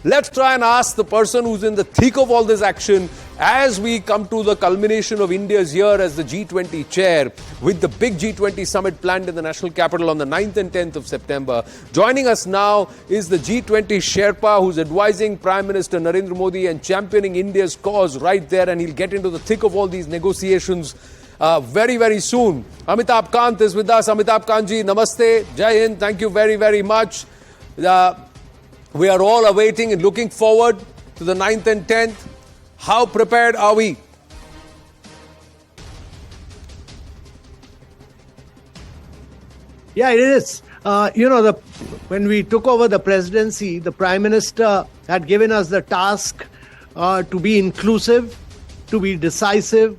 Let's try and ask the person who's in the thick of all this action as we come to the culmination of India's year as the G20 chair with the big G20 summit planned in the national capital on the 9th and 10th of September. Joining us now is the G20 Sherpa who's advising Prime Minister Narendra Modi and championing India's cause right there, and he'll get into the thick of all these negotiations very, very soon. Amitabh Kant is with us. Amitabh Kantji, namaste, Jai Hind, thank you very, very much. We are all awaiting and looking forward to the 9th and 10th. How prepared are we? Yeah, it is. When we took over the presidency, the Prime Minister had given us the task to be inclusive, to be decisive,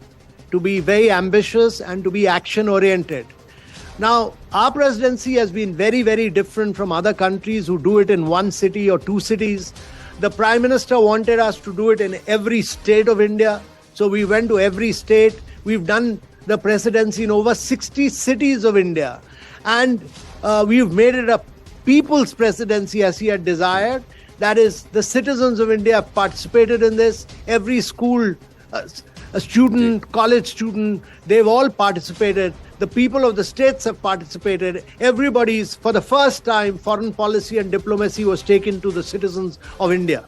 to be very ambitious, and to be action-oriented. Now, our presidency has been very, very different from other countries who do it in one city or two cities. The Prime Minister wanted us to do it in every state of India. So we went to every state. We've done the presidency in over 60 cities of India. And we've made it a people's presidency as he had desired. That is, the citizens of India have participated in this. Every school, a student, college student, they've all participated. The people of the states have participated. Everybody's, for the first time, foreign policy and diplomacy was taken to the citizens of India.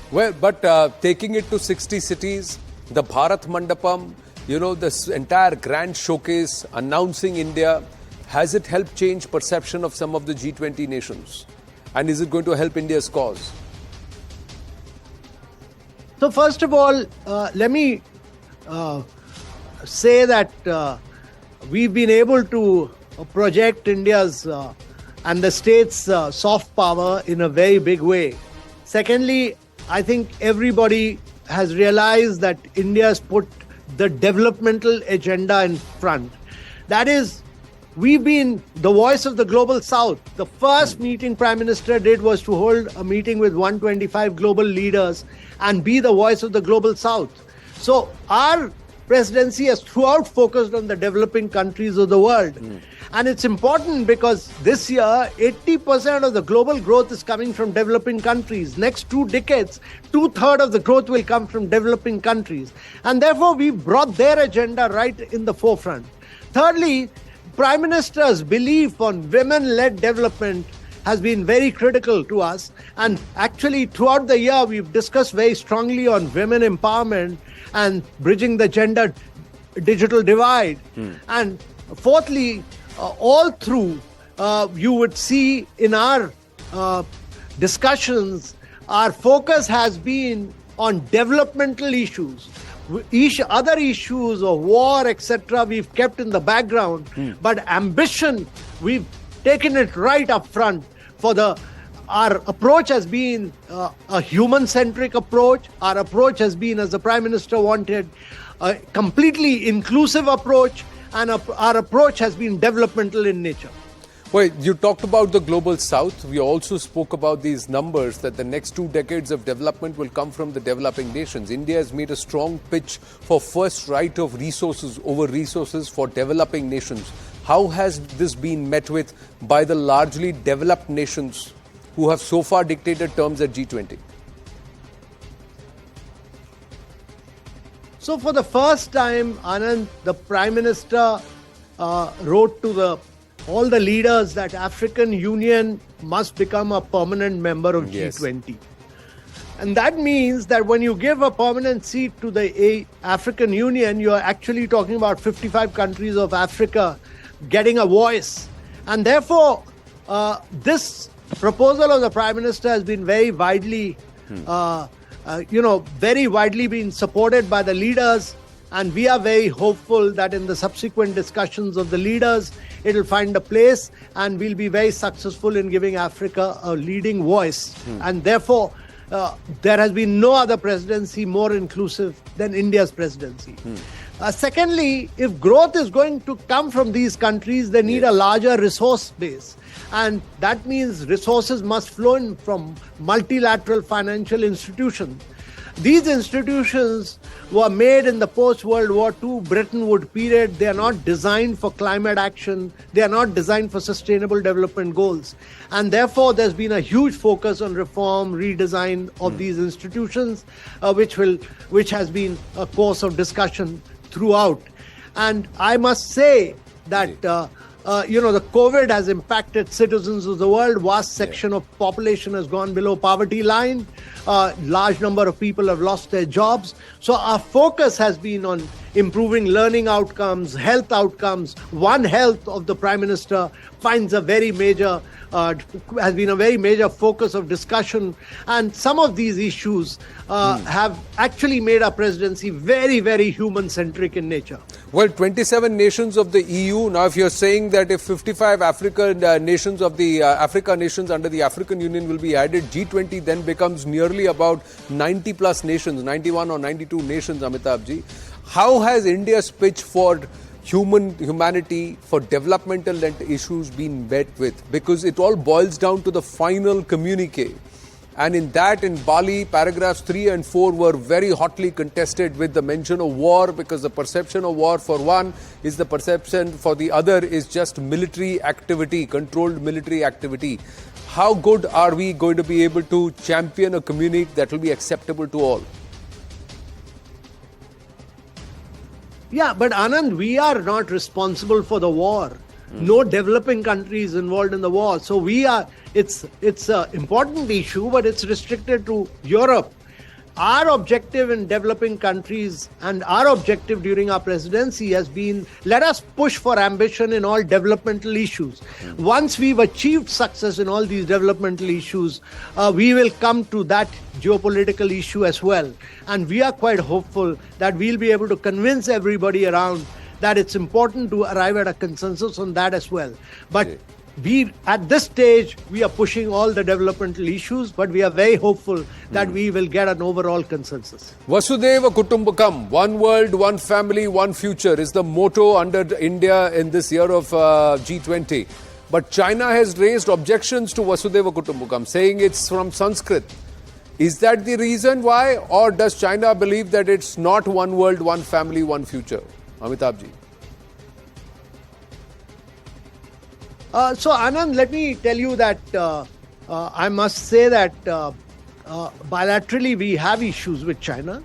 Well, but taking it to 60 cities, the Bharat Mandapam, this entire grand showcase announcing India, has it helped change perception of some of the G20 nations? And is it going to help India's cause? So first of all, let me say that we've been able to project India's and the state's soft power in a very big way. Secondly, I think everybody has realized that India has put the developmental agenda in front. That is, we've been the voice of the global south. The first meeting Prime Minister did was to hold a meeting with 125 global leaders and be the voice of the global south. So our presidency has throughout focused on the developing countries of the world. And it's important because this year, 80% of the global growth is coming from developing countries. Next 2 decades, 2/3 of the growth will come from developing countries. And therefore, we brought their agenda right in the forefront. Thirdly, Prime Minister's belief on women-led development has been very critical to us. And actually, throughout the year, we've discussed very strongly on women empowerment and bridging the gender digital divide. And fourthly, all through, you would see in our discussions, our focus has been on developmental issues. Other issues of war, etc., we've kept in the background. But ambition, we've taken it right up front. Our approach has been a human-centric approach. Our approach has been, as the Prime Minister wanted, a completely inclusive approach. And our approach has been developmental in nature. Well, you talked about the global south. We also spoke about these numbers that the next 2 decades of development will come from the developing nations. India has made a strong pitch for first right of resources over resources for developing nations. How has this been met with by the largely developed nations who have so far dictated terms at G20? So for the first time, Anand, the Prime Minister wrote to all the leaders that African Union must become a permanent member of G20. And that means that when you give a permanent seat to the African Union, you're actually talking about 55 countries of Africa getting a voice. And therefore, this proposal of the Prime Minister has been very widely very widely been supported by the leaders, and we are very hopeful that in the subsequent discussions of the leaders, it will find a place and we'll be very successful in giving Africa a leading voice. And therefore, there has been no other presidency more inclusive than India's presidency. Secondly, if growth is going to come from these countries, they need a larger resource base. And that means resources must flow in from multilateral financial institutions. These institutions were made in the post-World War II Bretton Woods period. They are not designed for climate action. They are not designed for sustainable development goals. And therefore, there's been a huge focus on reform, redesign of these institutions, which has been a course of discussion throughout. And I must say that the COVID has impacted citizens of the world. Vast section of population has gone below poverty line. Large number of people have lost their jobs. So our focus has been on improving learning outcomes, health outcomes. One Health of the Prime Minister finds a very major has been a very major focus of discussion, and some of these issues have actually made our presidency very, very human-centric in nature. Well, 27 nations of the EU. Now, if you're saying that if 55 African nations of the Africa nations under the African Union will be added, G20 then becomes nearly about 90 plus nations, 91 or 92 nations, Amitabhji. How has India's pitch for humanity, for developmental issues been met with? Because it all boils down to the final communique. And in that, in Bali, paragraphs 3 and 4 were very hotly contested with the mention of war, because the perception of war for one is the perception for the other is just military activity, controlled military activity. How good are we going to be able to champion a communique that will be acceptable to all? Yeah, but Anand, we are not responsible for the war. No developing country is involved in the war. So it's an important issue, but it's restricted to Europe. Our objective in developing countries and our objective during our presidency has been, let us push for ambition in all developmental issues. Once we've achieved success in all these developmental issues, we will come to that geopolitical issue as well. And we are quite hopeful that we'll be able to convince everybody around that it's important to arrive at a consensus on that as well. But at this stage, we are pushing all the developmental issues, but we are very hopeful that we will get an overall consensus. Vasudhaiva Kutumbakam, one world, one family, one future is the motto under India in this year of G20. But China has raised objections to Vasudhaiva Kutumbakam, saying it's from Sanskrit. Is that the reason why? Or does China believe that it's not one world, one family, one future? Amitabhji. So Anand, let me tell you that I must say that bilaterally we have issues with China,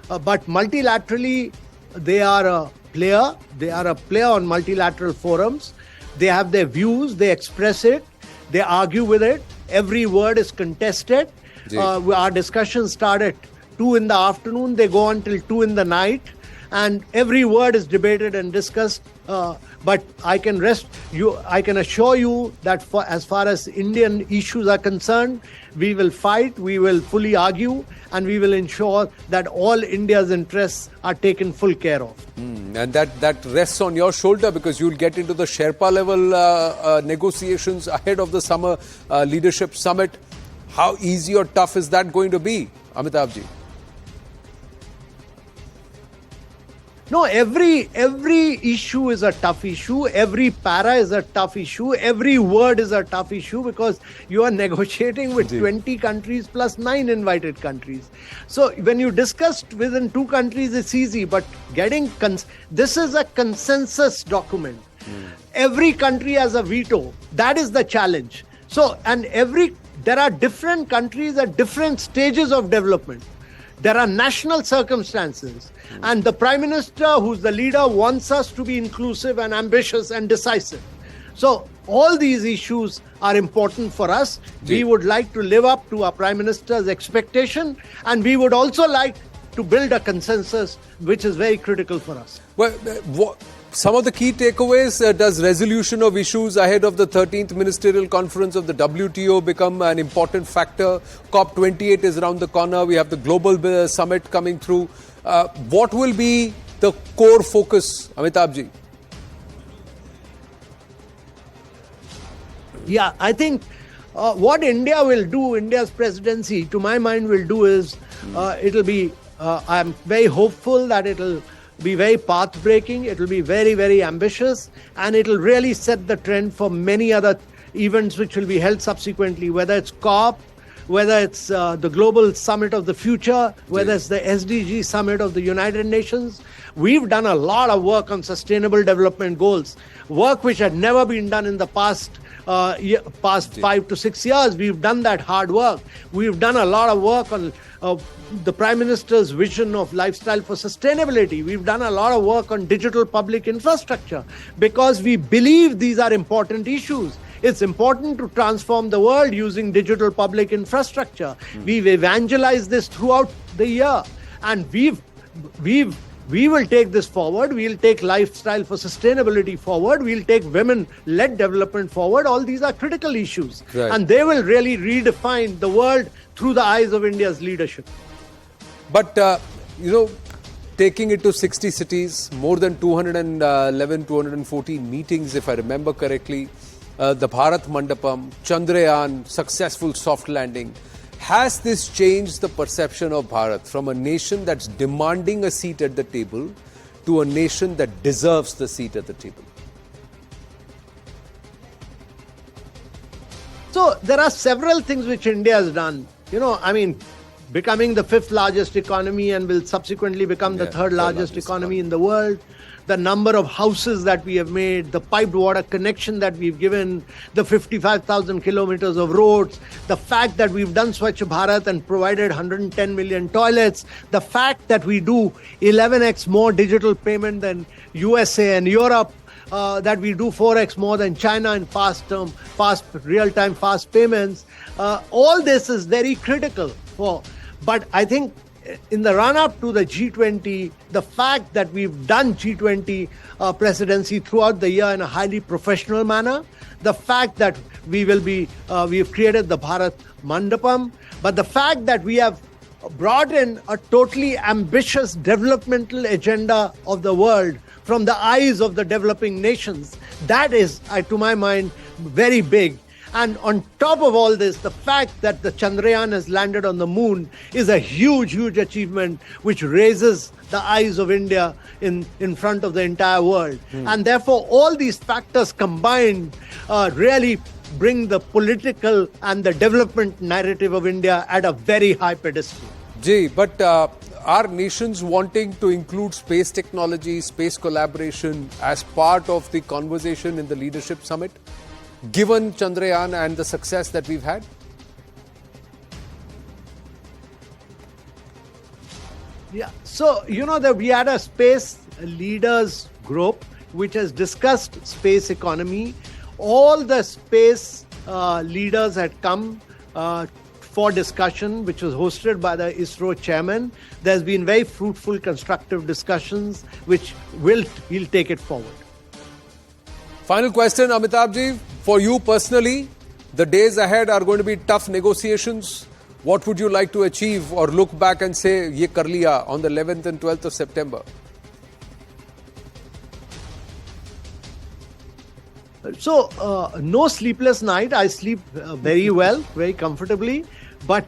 but multilaterally they are a player. They are a player on multilateral forums. They have their views, they express it, they argue with it. Every word is contested. Our discussions start at 2 in the afternoon, they go until 2 in the night. And every word is debated and discussed. But I can assure you that as far as Indian issues are concerned, we will fight, we will fully argue, and we will ensure that all India's interests are taken full care of. And that rests on your shoulder, because you'll get into the Sherpa level negotiations ahead of the summer leadership summit. How easy or tough is that going to be, Amitabhji? No, every issue is a tough issue. Every para is a tough issue. Every word is a tough issue, because you are negotiating with 20 countries plus 9 invited countries. So when you discuss within 2 countries, it's easy. But this is a consensus document. Every country has a veto. That is the challenge. So there are different countries at different stages of development. There are national circumstances, and the Prime Minister, who's the leader, wants us to be inclusive and ambitious and decisive. So all these issues are important for us. We would like to live up to our Prime Minister's expectation, and we would also like to build a consensus, which is very critical for us. Well, some of the key takeaways, does resolution of issues ahead of the 13th Ministerial Conference of the WTO become an important factor? COP28 is around the corner. We have the global summit coming through. What will be the core focus, Amitabhji? Yeah, I think what India will do, India's presidency, to my mind, will do is I'm very hopeful that it'll be very path-breaking, it will be very, very ambitious, and it will really set the trend for many other events which will be held subsequently, whether it's COP, whether it's the Global Summit of the Future, whether it's the SDG Summit of the United Nations. We've done a lot of work on sustainable development goals, work which had never been done in the past 5 to 6 years. We've done that hard work. We've done a lot of work on the Prime Minister's vision of lifestyle for sustainability. We've done a lot of work on digital public infrastructure because we believe these are important issues. It's important to transform the world using digital public infrastructure. We've evangelized this throughout the year, and we will take this forward. We'll take lifestyle for sustainability forward. We'll take women-led development forward. All these are critical issues. Right. And they will really redefine the world through the eyes of India's leadership. But, taking it to 60 cities, more than 211, 214 meetings, if I remember correctly, the Bharat Mandapam, Chandrayaan, successful soft landing. Has this changed the perception of Bharat from a nation that's demanding a seat at the table to a nation that deserves the seat at the table? So there are several things which India has done. Becoming the 5th largest economy and will subsequently become the 3rd largest economy in the world. The number of houses that we have made, the piped water connection that we've given, the 55,000 kilometers of roads, the fact that we've done Swachh Bharat and provided 110 million toilets, the fact that we do 11x more digital payment than USA and Europe, that we do 4x more than China in fast real-time fast payments. All this is very critical. But I think in the run-up to the G20, the fact that we've done G20 presidency throughout the year in a highly professional manner, the fact that we've created the Bharat Mandapam, but the fact that we have brought in a totally ambitious developmental agenda of the world from the eyes of the developing nations, that is, to my mind, very big. And on top of all this, the fact that the Chandrayaan has landed on the moon is a huge, huge achievement which raises the eyes of India in front of the entire world. And therefore, all these factors combined really bring the political and the development narrative of India at a very high pedestal. But are nations wanting to include space technology, space collaboration as part of the conversation in the leadership summit, given Chandrayaan and the success that we've had? Yeah, so that we had a space leaders group which has discussed space economy. All the space leaders had come for discussion, which was hosted by the ISRO chairman. There's been very fruitful, constructive discussions, which we'll take it forward. Final question, Amitabh ji, for you personally, the days ahead are going to be tough negotiations. What would you like to achieve or look back and say, ye kar liya on the 11th and 12th of September? So, no sleepless night. I sleep very well, very comfortably. But,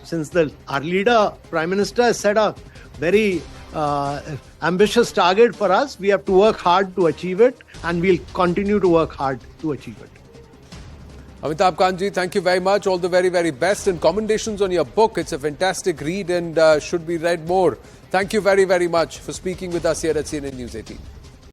since our leader, Prime Minister, has set a very ambitious target for us, we have to work hard to achieve it, and we'll continue to work hard to achieve it. Amitabh Kant ji, thank you very much. All the very, very best, and commendations on your book. It's a fantastic read and should be read more. Thank you very, very much for speaking with us here at CNN News 18.